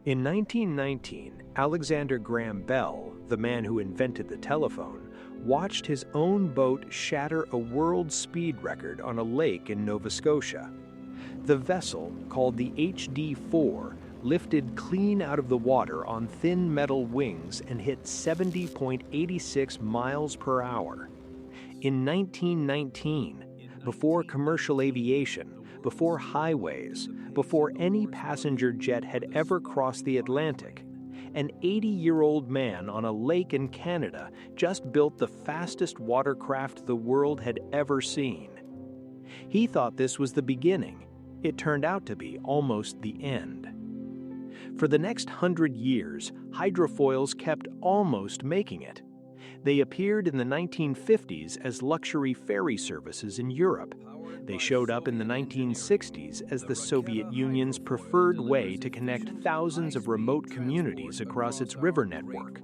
In 1919, Alexander Graham Bell, the man who invented the telephone, watched his own boat shatter a world speed record on a lake in Nova Scotia. The vessel, called the HD-4, lifted clean out of the water on thin metal wings and hit 70.86 miles per hour. In 1919, before commercial aviation, before highways, before any passenger jet had ever crossed the Atlantic, an 80-year-old man on a lake in Canada just built the fastest watercraft the world had ever seen. He thought this was the beginning. It turned out to be almost the end. For the next 100 years, hydrofoils kept almost making it. They appeared in the 1950s as luxury ferry services in Europe. They showed up in the 1960s as the Soviet Union's preferred way to connect thousands of remote communities across its river network.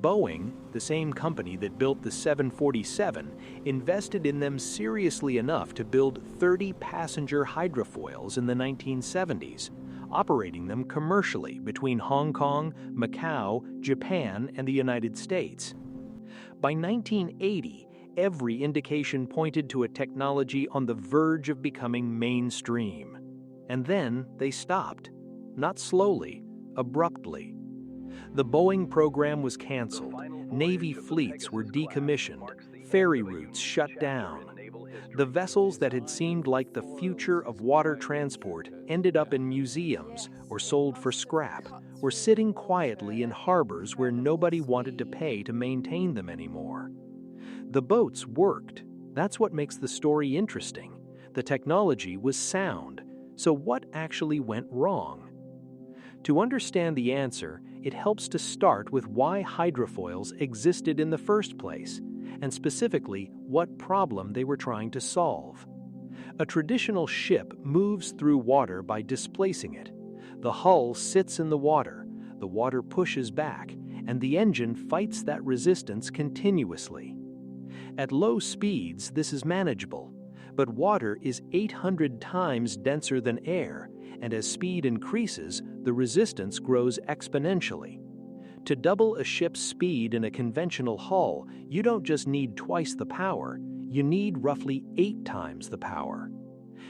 Boeing, the same company that built the 747, invested in them seriously enough to build 30 passenger hydrofoils in the 1970s, operating them commercially between Hong Kong, Macau, Japan, and the United States. By 1980, every indication pointed to a technology on the verge of becoming mainstream. And then they stopped. Not slowly, abruptly. The Boeing program was canceled, Navy fleets were decommissioned, ferry routes shut down. The vessels that had seemed like the future of water transport ended up in museums or sold for scrap, or sitting quietly in harbors where nobody wanted to pay to maintain them anymore. The boats worked. That's what makes the story interesting. The technology was sound. So what actually went wrong? To understand the answer, it helps to start with why hydrofoils existed in the first place, and specifically what problem they were trying to solve. A traditional ship moves through water by displacing it. The hull sits in the water pushes back, and the engine fights that resistance continuously. At low speeds, this is manageable, but water is 800 times denser than air, and as speed increases, the resistance grows exponentially. To double a ship's speed in a conventional hull, you don't just need twice the power, you need roughly 8 times the power.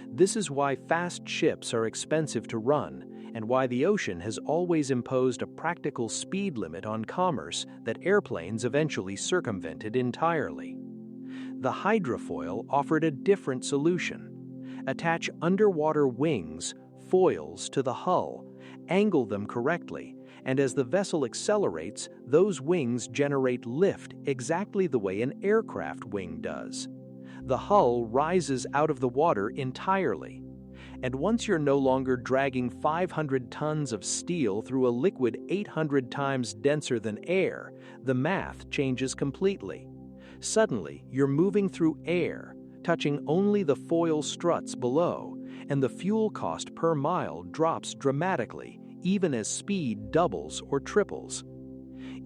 This is why fast ships are expensive to run, and why the ocean has always imposed a practical speed limit on commerce that airplanes eventually circumvented entirely. The hydrofoil offered a different solution. Attach underwater wings, foils, to the hull, angle them correctly, and as the vessel accelerates, those wings generate lift exactly the way an aircraft wing does. The hull rises out of the water entirely. And once you're no longer dragging 500 tons of steel through a liquid 800 times denser than air, the math changes completely. Suddenly, you're moving through air, touching only the foil struts below, and the fuel cost per mile drops dramatically, even as speed doubles or triples.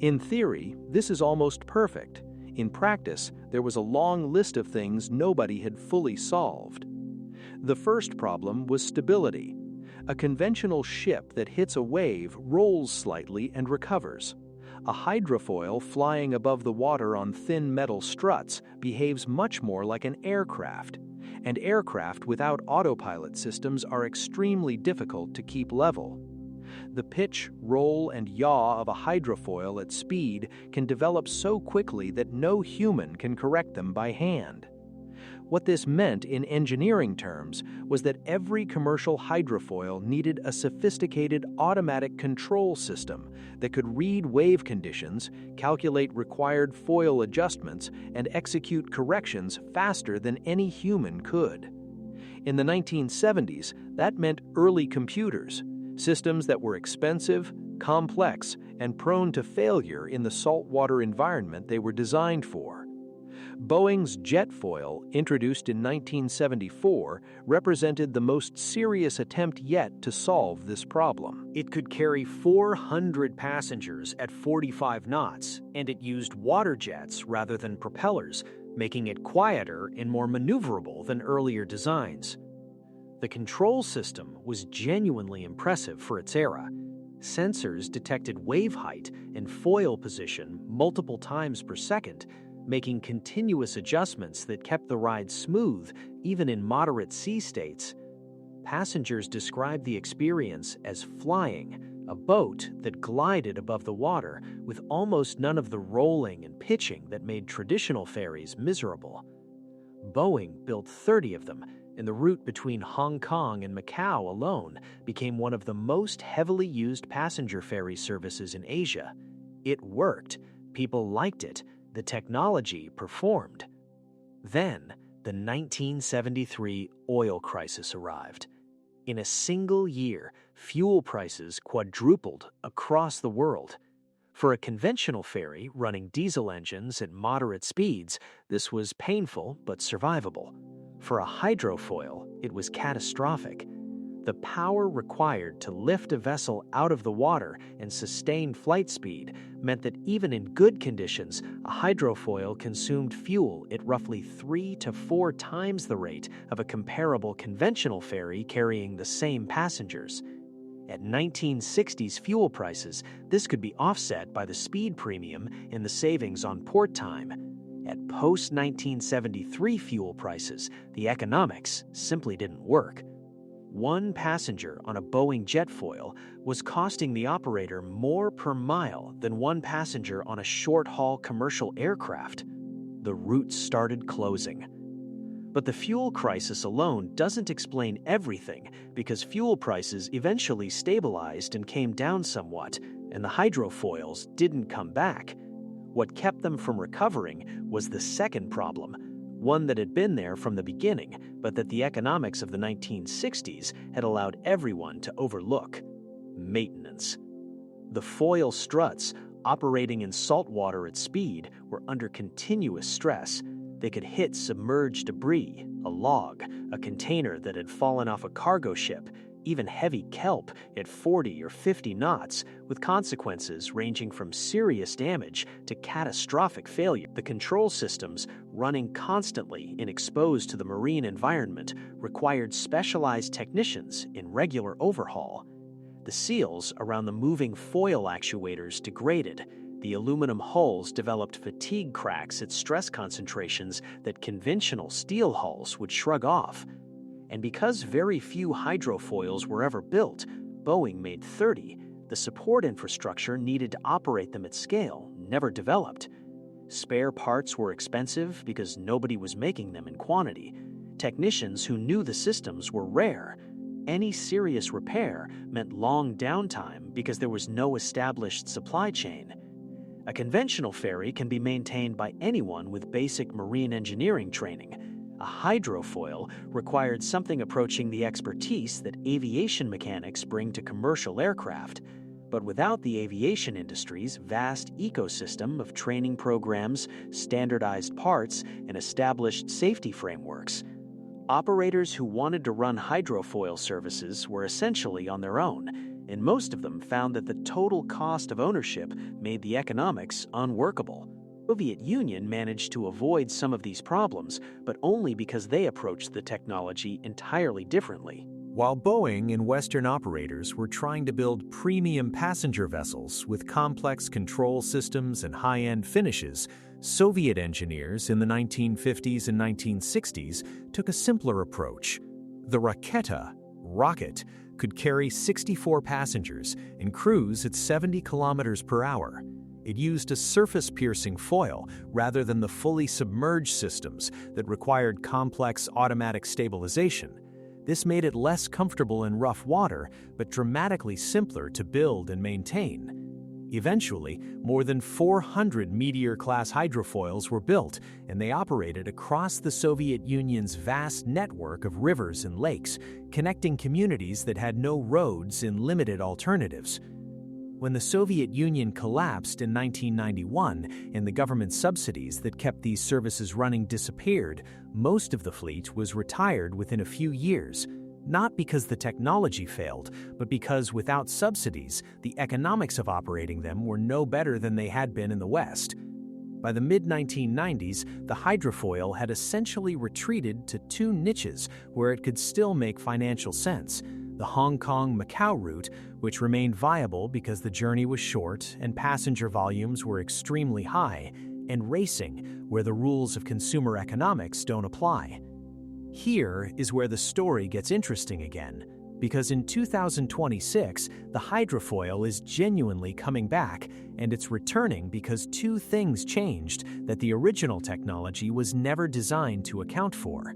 In theory, this is almost perfect. In practice, there was a long list of things nobody had fully solved. The first problem was stability. A conventional ship that hits a wave rolls slightly and recovers. A hydrofoil flying above the water on thin metal struts behaves much more like an aircraft, and aircraft without autopilot systems are extremely difficult to keep level. The pitch, roll, and yaw of a hydrofoil at speed can develop so quickly that no human can correct them by hand. What this meant in engineering terms was that every commercial hydrofoil needed a sophisticated automatic control system that could read wave conditions, calculate required foil adjustments, and execute corrections faster than any human could. In the 1970s, that meant early computers, systems that were expensive, complex, and prone to failure in the saltwater environment they were designed for. Boeing's jetfoil, introduced in 1974, represented the most serious attempt yet to solve this problem. It could carry 400 passengers at 45 knots, and it used water jets rather than propellers, making it quieter and more maneuverable than earlier designs. The control system was genuinely impressive for its era. Sensors detected wave height and foil position multiple times per second, making continuous adjustments that kept the ride smooth even in moderate sea states. Passengers described the experience as flying, a boat that glided above the water with almost none of the rolling and pitching that made traditional ferries miserable. Boeing built 30 of them, and the route between Hong Kong and Macau alone became one of the most heavily used passenger ferry services in Asia. It worked, people liked it, the technology performed. Then, the 1973 oil crisis arrived. In a single year, fuel prices quadrupled across the world. For a conventional ferry running diesel engines at moderate speeds, this was painful but survivable. For a hydrofoil, it was catastrophic. The power required to lift a vessel out of the water and sustain flight speed meant that even in good conditions, a hydrofoil consumed fuel at roughly 3 to 4 times the rate of a comparable conventional ferry carrying the same passengers. At 1960s fuel prices, this could be offset by the speed premium and the savings on port time. At post-1973 fuel prices, the economics simply didn't work. One passenger on a Boeing jetfoil was costing the operator more per mile than one passenger on a short-haul commercial aircraft. The routes started closing. But the fuel crisis alone doesn't explain everything, because fuel prices eventually stabilized and came down somewhat, and the hydrofoils didn't come back. What kept them from recovering was the second problem, one that had been there from the beginning, but that the economics of the 1960s had allowed everyone to overlook: maintenance. The foil struts, operating in salt water at speed, were under continuous stress. They could hit submerged debris, a log, a container that had fallen off a cargo ship, even heavy kelp at 40 or 50 knots, with consequences ranging from serious damage to catastrophic failure. The control systems, running constantly and exposed to the marine environment, required specialized technicians in regular overhaul. The seals around the moving foil actuators degraded. The aluminum hulls developed fatigue cracks at stress concentrations that conventional steel hulls would shrug off. And because very few hydrofoils were ever built, Boeing made 30, the support infrastructure needed to operate them at scale never developed. Spare parts were expensive because nobody was making them in quantity. Technicians who knew the systems were rare. Any serious repair meant long downtime because there was no established supply chain. A conventional ferry can be maintained by anyone with basic marine engineering training. A hydrofoil required something approaching the expertise that aviation mechanics bring to commercial aircraft, but without the aviation industry's vast ecosystem of training programs, standardized parts, and established safety frameworks. Operators who wanted to run hydrofoil services were essentially on their own, and most of them found that the total cost of ownership made the economics unworkable. The Soviet Union managed to avoid some of these problems, but only because they approached the technology entirely differently. While Boeing and Western operators were trying to build premium passenger vessels with complex control systems and high-end finishes, Soviet engineers in the 1950s and 1960s took a simpler approach. The Raketa, rocket, could carry 64 passengers and cruise at 70 kilometers per hour. It used a surface-piercing foil rather than the fully submerged systems that required complex automatic stabilization. This made it less comfortable in rough water, but dramatically simpler to build and maintain. Eventually, more than 400 Meteor-class hydrofoils were built, and they operated across the Soviet Union's vast network of rivers and lakes, connecting communities that had no roads and limited alternatives. When the Soviet Union collapsed in 1991 and the government subsidies that kept these services running disappeared, most of the fleet was retired within a few years. Not because the technology failed, but because without subsidies, the economics of operating them were no better than they had been in the West. By the mid-1990s, the hydrofoil had essentially retreated to two niches where it could still make financial sense: the Hong Kong-Macau route, which remained viable because the journey was short and passenger volumes were extremely high, and racing, where the rules of consumer economics don't apply. Here is where the story gets interesting again, because in 2026, the hydrofoil is genuinely coming back, and it's returning because two things changed that the original technology was never designed to account for.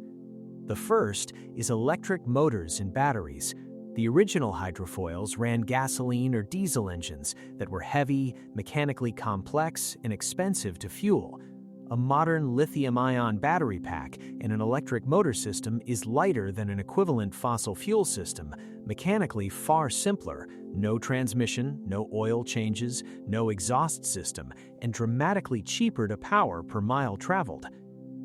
The first is electric motors and batteries. The original hydrofoils ran gasoline or diesel engines that were heavy, mechanically complex, and expensive to fuel. A modern lithium-ion battery pack and an electric motor system is lighter than an equivalent fossil fuel system, mechanically far simpler, no transmission, no oil changes, no exhaust system, and dramatically cheaper to power per mile traveled.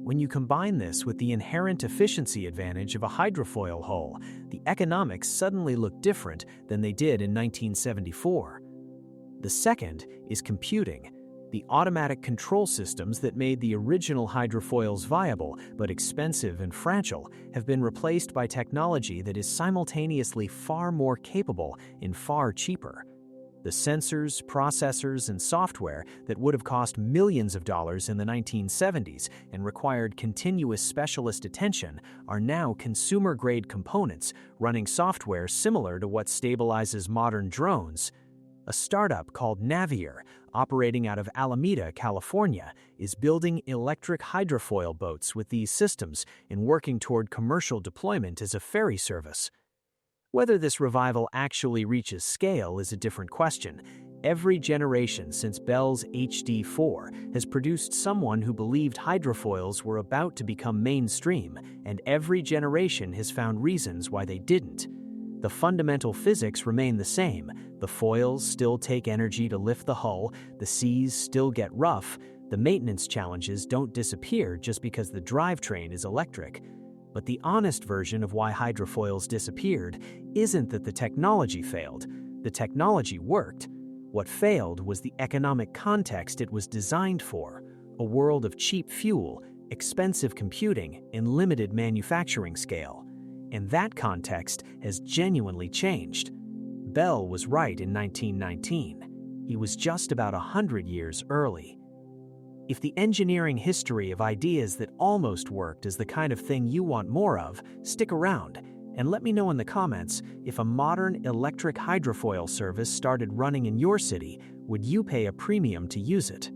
When you combine this with the inherent efficiency advantage of a hydrofoil hull, the economics suddenly look different than they did in 1974. The second is computing. The automatic control systems that made the original hydrofoils viable but expensive and fragile have been replaced by technology that is simultaneously far more capable and far cheaper. The sensors, processors, and software that would have cost millions of dollars in the 1970s and required continuous specialist attention are now consumer-grade components running software similar to what stabilizes modern drones. A startup called Navier, operating out of Alameda, California, is building electric hydrofoil boats with these systems and working toward commercial deployment as a ferry service. Whether this revival actually reaches scale is a different question. Every generation since Bell's HD-4 has produced someone who believed hydrofoils were about to become mainstream, and every generation has found reasons why they didn't. The fundamental physics remain the same. The foils still take energy to lift the hull, the seas still get rough, the maintenance challenges don't disappear just because the drivetrain is electric. But the honest version of why hydrofoils disappeared isn't that the technology failed. The technology worked. What failed was the economic context it was designed for, a world of cheap fuel, expensive computing, and limited manufacturing scale. And that context has genuinely changed. Bell was right in 1919. He was just about 100 years early. If the engineering history of ideas that almost worked is the kind of thing you want more of, stick around and let me know in the comments if a modern electric hydrofoil service started running in your city, would you pay a premium to use it?